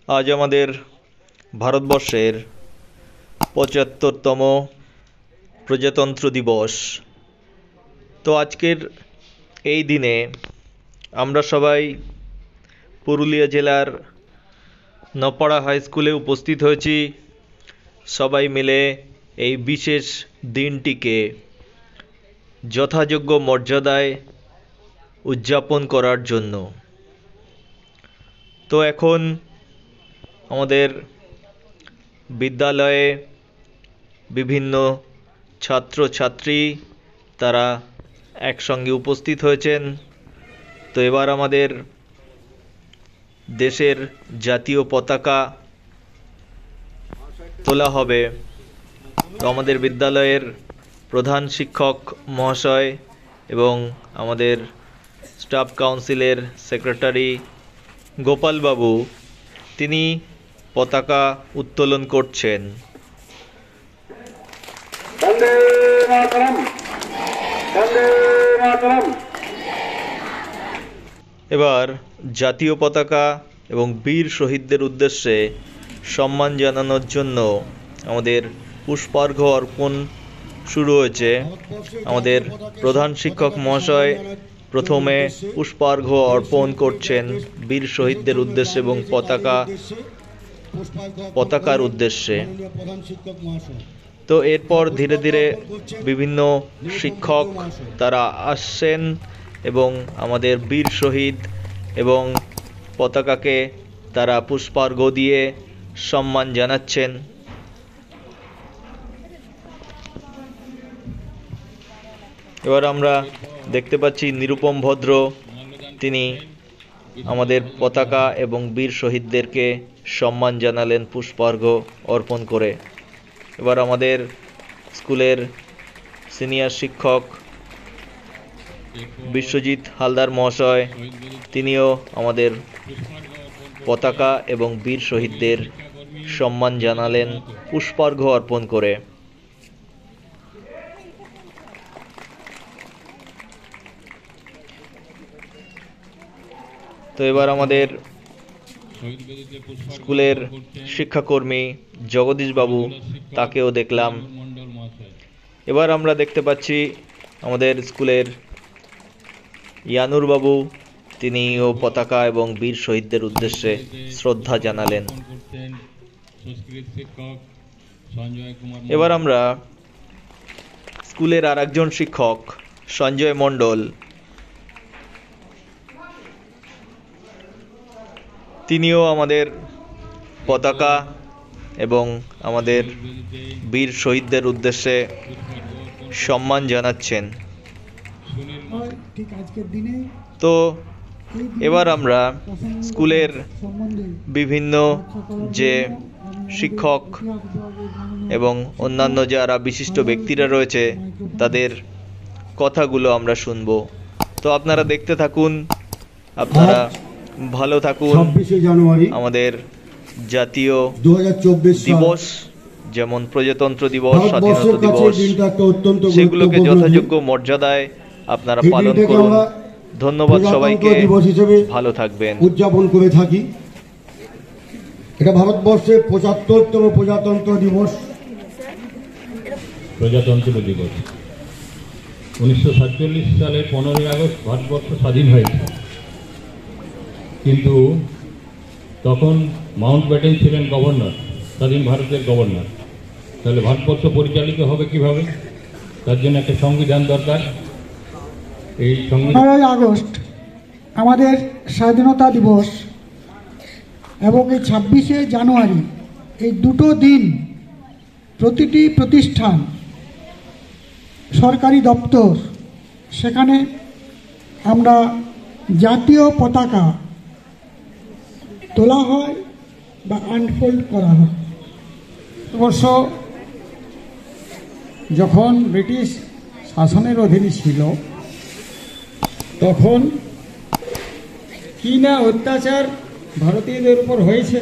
আজ আমাদের ভারতবর্ষের ৭৫তম প্রজাতন্ত্র দিবস। তো আজকের এই দিনে আমরা সবাই পুরুলিয়া জেলার নপাড়া হাই স্কুলে উপস্থিত হয়েছি, সবাই মিলে এই বিশেষ দিনটিকে যথাযোগ্য মর্যাদায় উদযাপন করার জন্য। তো এখন আমাদের বিদ্যালয়ে বিভিন্ন ছাত্রছাত্রী তারা একসঙ্গে উপস্থিত হয়েছেন। তো এবার আমাদের দেশের জাতীয় পতাকা তোলা হবে। তো আমাদের বিদ্যালয়ের প্রধান শিক্ষক মহাশয় এবং আমাদের স্টাফ কাউন্সিলের সেক্রেটারি গোপালবাবু তিনি পতাকা উত্তোলন করছেন। এবার জাতীয় পতাকা এবং বীর শহীদদের উদ্দেশ্যে সম্মান জানানোর জন্য আমাদের পুষ্পার্ঘ অর্পণ শুরু হয়েছে। আমাদের প্রধান শিক্ষক মহাশয় প্রথমে পুষ্পার্ঘ অর্পণ করছেন বীর শহীদদের উদ্দেশ্যে এবং পতাকার উদ্দেশ্যে। তো এরপর ধীরে ধীরে বিভিন্ন শিক্ষক তারা আসছেন এবং আমাদের বীর শহীদ এবং পতাকাকে তারা পুষ্পার্ঘ দিয়ে সম্মান জানাচ্ছেন। এবার আমরা দেখতে পাচ্ছি নিরুপম ভদ্র তিনি আমাদের পতাকা এবং বীর শহীদদেরকে সম্মান জানালেন পুষ্পার্ঘ অর্পণ করে। এবার আমাদের স্কুলের সিনিয়র শিক্ষক বিশ্বজিৎ হালদার মহাশয় তিনিও আমাদের পতাকা এবং বীর শহীদদের সম্মান জানালেন পুষ্পার্ঘ অর্পণ করে। তো এবার আমাদের স্কুলের শিক্ষাকর্মী জগদীশ বাবু তাকেও দেখলাম। এবার আমরা দেখতে পাচ্ছি আমাদের স্কুলের ইয়ানুর বাবু তিনিও পতাকা এবং বীর শহীদদের উদ্দেশ্যে শ্রদ্ধা জানালেন। এবার আমরা স্কুলের আরেকজন শিক্ষক সঞ্জয় মণ্ডল তিনিও আমাদের পতাকা এবং আমাদের বীর শহীদদের উদ্দেশ্যে সম্মান জানাচ্ছেন। তো এবার আমরা স্কুলের বিভিন্ন যে শিক্ষক এবং অন্যান্য যারা বিশিষ্ট ব্যক্তিরা রয়েছে তাদের কথাগুলো আমরা শুনব। তো আপনারা দেখতে থাকুন, আপনারা ভালো থাকুন। 26শে জানুয়ারি আমাদের জাতীয় 2024 দিবস যেমন প্রজাতন্ত্র দিবস, স্বাধীনতা দিবস, সেগুলোকে যথাযোগ্য মর্যাদায় আপনারা পালন করুন। ধন্যবাদ সবাইকে, ভালো থাকবেন। উদযাপন করে থাকি। এটা ভারতবর্ষের ৭৫তম প্রজাতন্ত্র দিবস। প্রজাতন্ত্র দিবস 1947 সালে 15ই আগস্ট ভারতবর্ষ স্বাধীন হয়েছে, কিন্তু তখন মাউন্ট ব্যাটেন ছিলেন গভর্নর, স্বাধীন ভারতের গভর্নর। তাহলে ভারতবর্ষ পরিচালিত হবে কিভাবে? তার জন্য একটা সংবিধান দরকার। এই 15ই আগস্ট আমাদের স্বাধীনতা দিবস এবং এই 26শে জানুয়ারি, এই দুটো দিন প্রতিটি প্রতিষ্ঠান, সরকারি দপ্তর, সেখানে আমরা জাতীয় পতাকা তোলা হয় বা আনফোল্ড করা হয়। ভারতবর্ষ যখন ব্রিটিশ শাসনের অধীনে ছিল তখন কি না অত্যাচার ভারতীয়দের উপর হয়েছে।